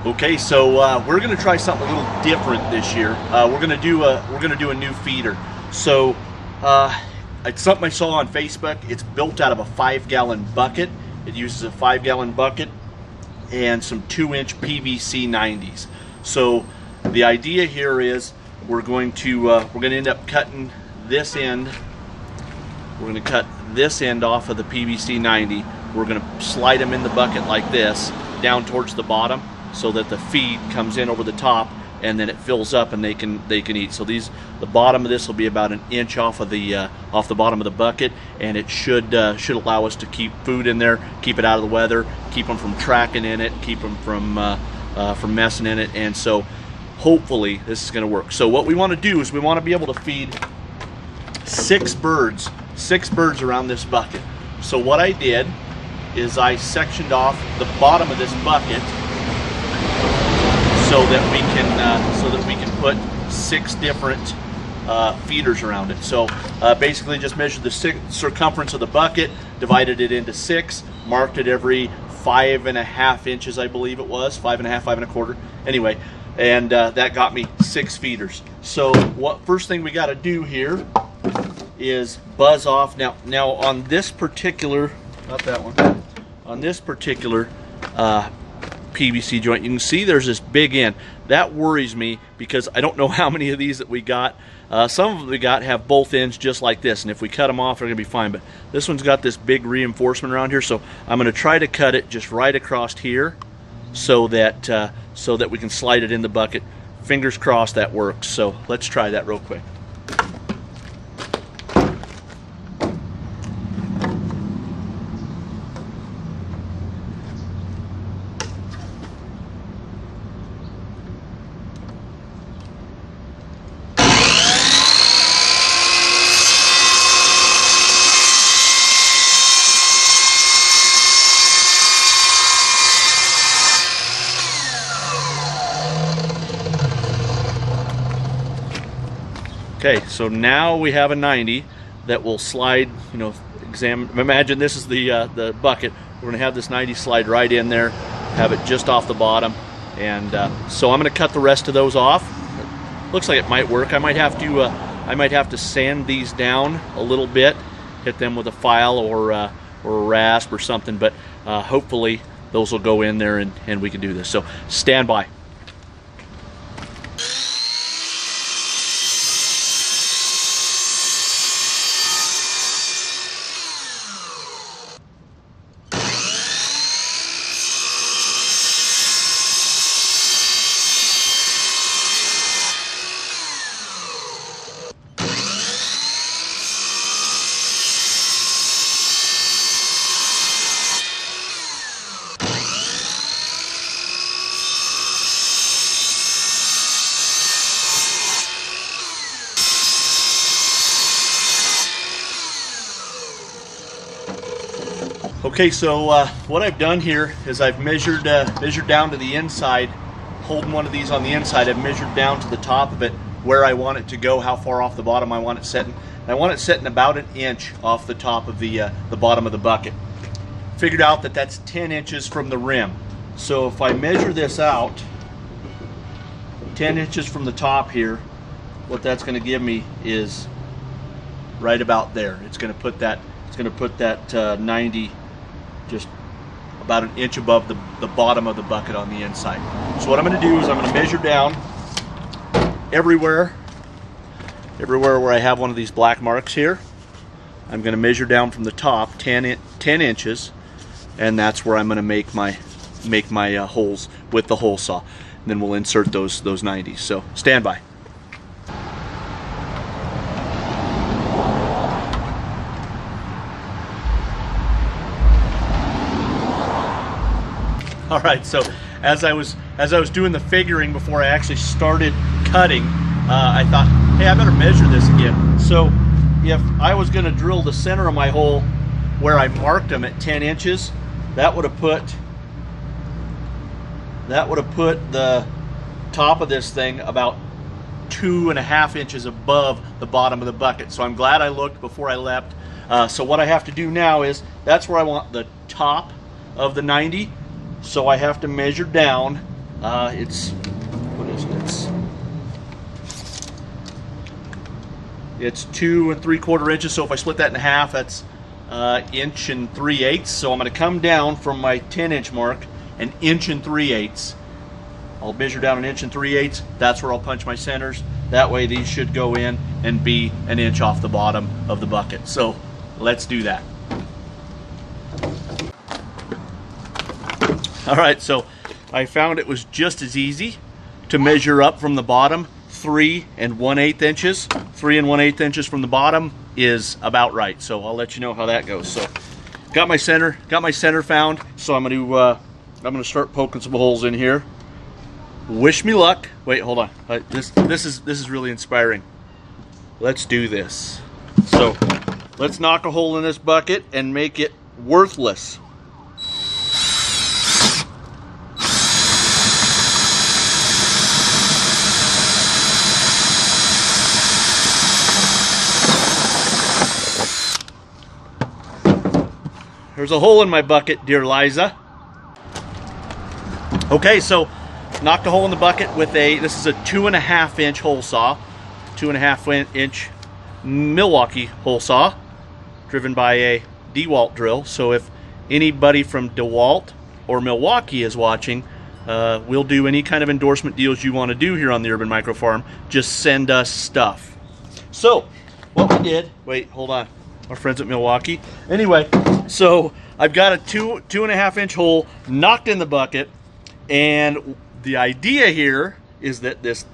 Okay, so we're going to try something a little different this year. We're going to do a new feeder. So it's something I saw on Facebook. It's built out of a 5-gallon bucket. It uses a 5-gallon bucket and some 2-inch PVC 90s. So the idea here is we're going to end up cutting this end. We're going to cut this end off of the PVC 90. We're going to slide them in the bucket like this down towards the bottom, so that the feed comes in over the top and then it fills up and they can eat. So the bottom of this will be about an inch off the bottom of the bucket, and it should allow us to keep food in there, keep it out of the weather, keep them from tracking in it, keep them from messing in it. And so hopefully this is going to work. So what we want to do is we want to be able to feed six birds around this bucket. So what I did is I sectioned off the bottom of this bucket so that we can put 6 different feeders around it. So basically just measured the circumference of the bucket, divided it into 6, marked it every 5.5 inches, I believe it was, 5.5, 5.25. Anyway, and that got me 6 feeders. So first thing we got to do here is buzz off. Now on this particular, not that one, on this particular PVC joint, you can see there's this big end. That worries me because I don't know how many of these that we got. Some of them we got have both ends just like this, and if we cut them off, they're going to be fine. But this one's got this big reinforcement around here, so I'm going to try to cut it just right across here so that we can slide it in the bucket. Fingers crossed that works. So let's try that real quick. Okay, so now we have a 90 that will slide, imagine this is the bucket. We're going to have this 90 slide right in there, have it just off the bottom, and so I'm going to cut the rest of those off. Looks like it might work. I might have to sand these down a little bit, hit them with a file or a rasp or something, but hopefully those will go in there and we can do this. So stand by. Okay, so what I've done here is I've measured down to the inside, holding one of these on the inside. I've measured down to the top of it where I want it to go, how far off the bottom I want it setting. And I want it setting about an inch off the top of the bottom of the bucket. Figured out that that's 10 inches from the rim. So if I measure this out, 10 inches from the top here, what that's going to give me is right about there. It's going to put that 90 just about an inch above the bottom of the bucket on the inside. So what I'm going to do is I'm going to measure down everywhere where I have one of these black marks here. I'm going to measure down from the top 10 inches, and that's where I'm going to make my holes with the hole saw. And then we'll insert those 90s. So stand by. All right, so as I was doing the figuring before I actually started cutting, I thought, hey, I better measure this again. So if I was going to drill the center of my hole where I marked them at 10 inches, that would have put the top of this thing about 2.5 inches above the bottom of the bucket. So I'm glad I looked before I left. So what I have to do now is, that's where I want the top of the 90. So I have to measure down What is it? It's 2 3/4 inches. So if I split that in half, that's 1 3/8. So I'm going to come down from my 10-inch mark 1 3/8. I'll measure down 1 3/8. That's where I'll punch my centers. That way these should go in and be 1 inch off the bottom of the bucket. So let's do that. All right, so I found it was just as easy to measure up from the bottom 3 1/8 inches. 3 1/8 inches from the bottom is about right. So I'll let you know how that goes. So got my center found. So I'm gonna start poking some holes in here. Wish me luck. Wait, hold on. This is really inspiring. Let's do this. So let's knock a hole in this bucket and make it worthless. There's a hole in my bucket, dear Liza. Okay, so knocked a hole in the bucket with this is a 2.5 inch hole saw, 2.5 inch Milwaukee hole saw, driven by a DeWalt drill. So if anybody from DeWalt or Milwaukee is watching, we'll do any kind of endorsement deals you want to do here on the Urban Micro Farm. Just send us stuff. So what we did, wait, hold on, our friends at Milwaukee. Anyway, so I've got a 2.5 inch hole knocked in the bucket, and the idea here is that this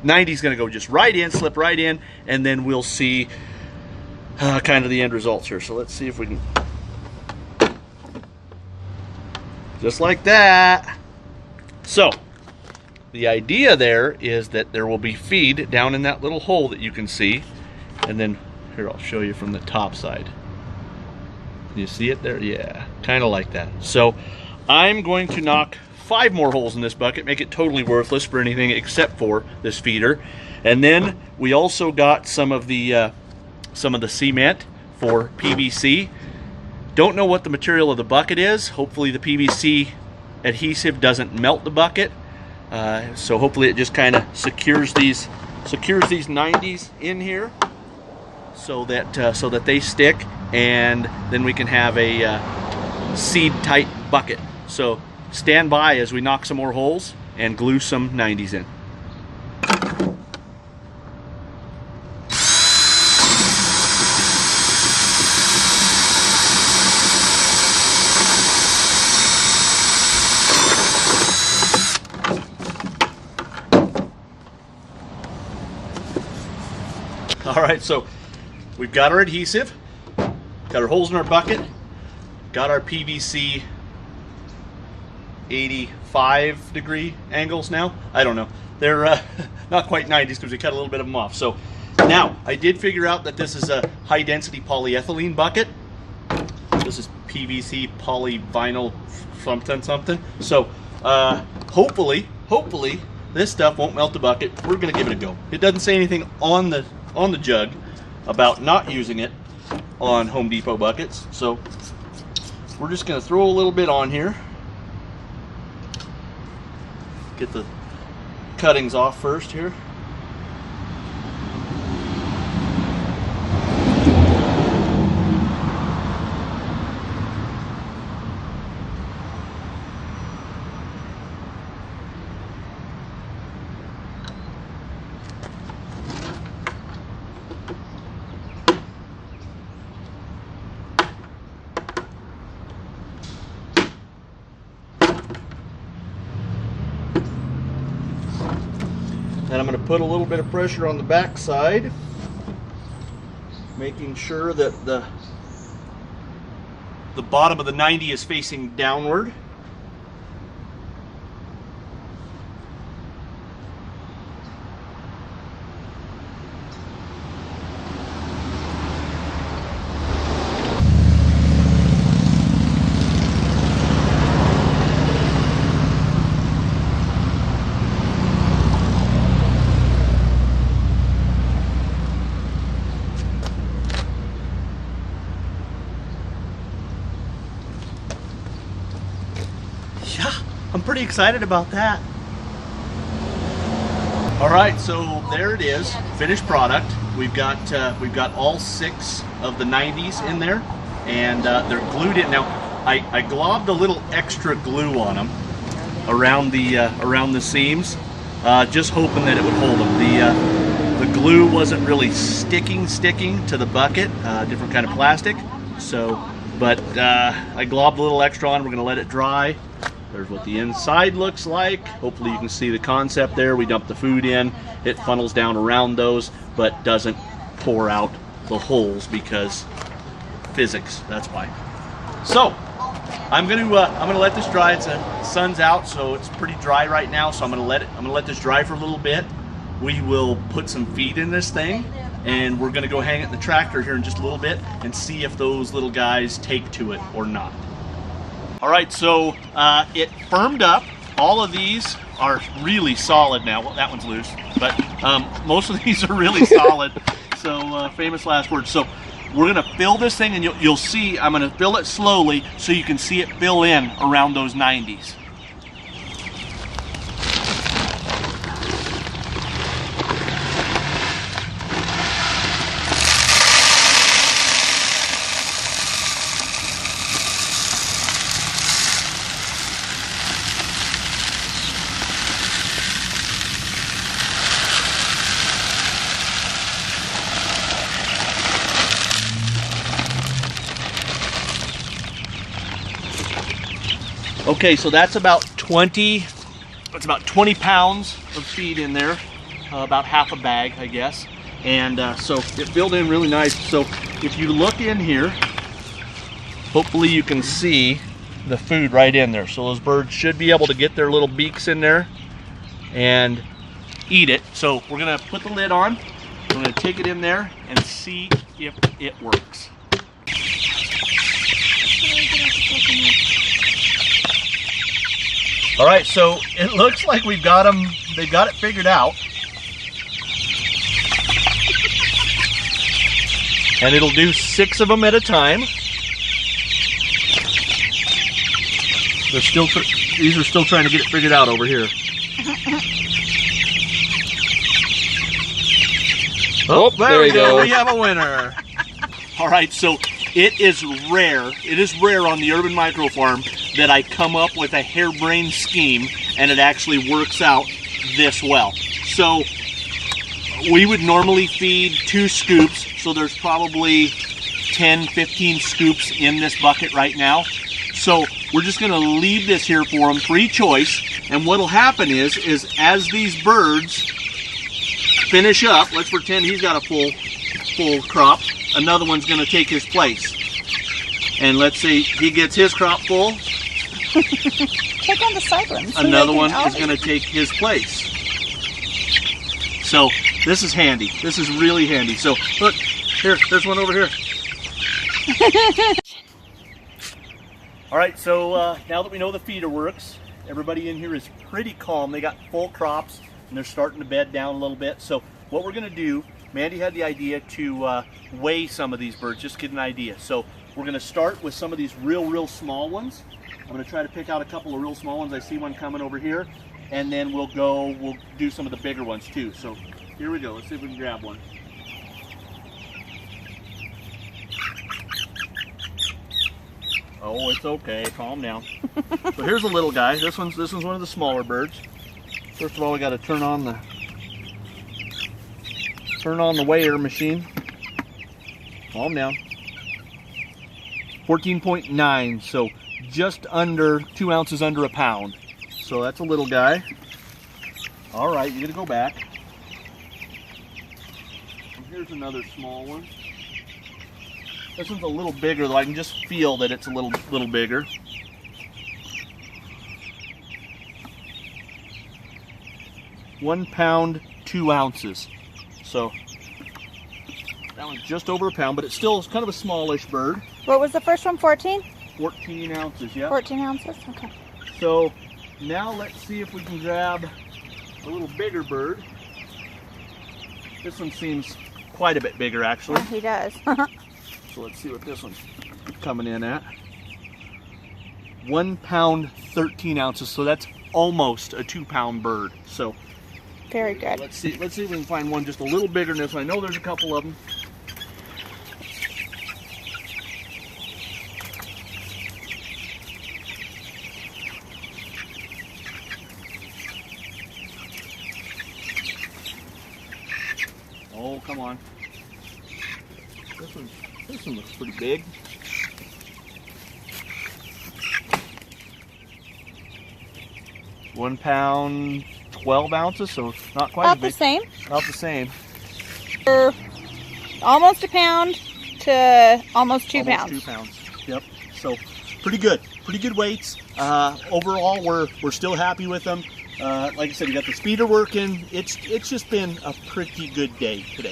90 is going to go just right in, slip right in, and then we'll see kind of the end results here. So let's see if we can, just like that. So the idea there is that there will be feed down in that little hole that you can see, and then here I'll show you from the top side. You see it there? Yeah, kind of like that. So I'm going to knock 5 more holes in this bucket, make it totally worthless for anything except for this feeder. And then we also got some of the cement for PVC. Don't know what the material of the bucket is. Hopefully the PVC adhesive doesn't melt the bucket. So hopefully it just kind of secures these 90s in here, so that they stick, and then we can have a seed tight bucket. So stand by as we knock some more holes and glue some 90s in. All right, so we've got our adhesive, got our holes in our bucket, got our PVC 85-degree angles now. I don't know. They're not quite 90s because we cut a little bit of them off. So now I did figure out that this is a high-density polyethylene bucket. This is PVC polyvinyl something. So hopefully this stuff won't melt the bucket. We're gonna give it a go. It doesn't say anything on the jug about not using it on Home Depot buckets, so we're just going to throw a little bit on here. Get the cuttings off first here. And I'm going to put a little bit of pressure on the back side, making sure that the bottom of the 90 is facing downward. Yeah, I'm pretty excited about that. All right, so there it is, finished product. We've got all 6 of the 90s in there, and they're glued in. Now, I globbed a little extra glue on them around the seams, just hoping that it would hold them. The glue wasn't really sticking to the bucket, different kind of plastic. So, but I globbed a little extra on. We're gonna let it dry. There's what the inside looks like. Hopefully you can see the concept there. We dump the food in, it funnels down around those, but doesn't pour out the holes because physics, that's why. So, I'm gonna let this dry. The sun's out, so it's pretty dry right now, so I'm gonna let this dry for a little bit. We will put some feed in this thing, and we're gonna go hang it in the tractor here in just a little bit and see if those little guys take to it or not. All right, so it firmed up. All of these are really solid now. Well, that one's loose, but most of these are really solid. So famous last words. So we're gonna fill this thing, and you'll see I'm gonna fill it slowly so you can see it fill in around those 90s. Okay, so that's about 20 pounds of feed in there, about half a bag, I guess. And so it filled in really nice. So if you look in here, hopefully you can see the food right in there. So those birds should be able to get their little beaks in there and eat it. So we're gonna put the lid on. We're gonna take it in there and see if it works. All right, so it looks like they've got it figured out. And it'll do 6 of them at a time. These are still trying to get it figured out over here. Oh, there we go. We have a winner. All right, so it is rare on the Urban Micro Farm that I come up with a harebrained scheme and it actually works out this well. So we would normally feed 2 scoops, so there's probably 10-15 scoops in this bucket right now. So we're just gonna leave this here for them, free choice, and what'll happen is as these birds finish up, let's pretend he's got a full crop, another one's gonna take his place. And let's see, he gets his crop full. Check on the side ones. Another one is going to take his place. So this is handy. This is really handy. So look, there's one over here. All right, so now that we know the feeder works, everybody in here is pretty calm. They got full crops and they're starting to bed down a little bit. So what we're going to do, Mandy had the idea to weigh some of these birds, just get an idea. So we're going to start with some of these real small ones. I'm going to try to pick out a couple of real small ones. I see one coming over here, and then we'll do some of the bigger ones too. So here we go. Let's see if we can grab one. Oh, it's okay. Calm down. So here's a little guy. This one's one of the smaller birds. First of all, we got to turn on the weigher machine. Calm down. 14.9, so just under 2 ounces under a pound. So that's a little guy. All right, you're gonna go back. And here's another small one. This one's a little bigger though. I can just feel that it's a little bigger. £1 pound, 2 ounces. So that one's just over a pound, but it's still kind of a smallish bird. What was the first one, 14? 14 ounces, yeah. 14 ounces, okay. So now let's see if we can grab a little bigger bird. This one seems quite a bit bigger actually. Yeah, he does. So let's see what this one's coming in at. £1 pound, 13 ounces. So that's almost a 2 pound bird. So Very good. Let's see if we can find one just a little bigger than this one. I know there's a couple of them. Oh, come on. This one looks pretty big. 1 pound, 12 ounces, so not quite About as big. the same. About the same. Almost a pound to almost 2 Almost pounds. 2 pounds. Yep. So pretty good. Pretty good weights. Overall, we're still happy with them. Like I said, we got the speeder working. It's just been a pretty good day today.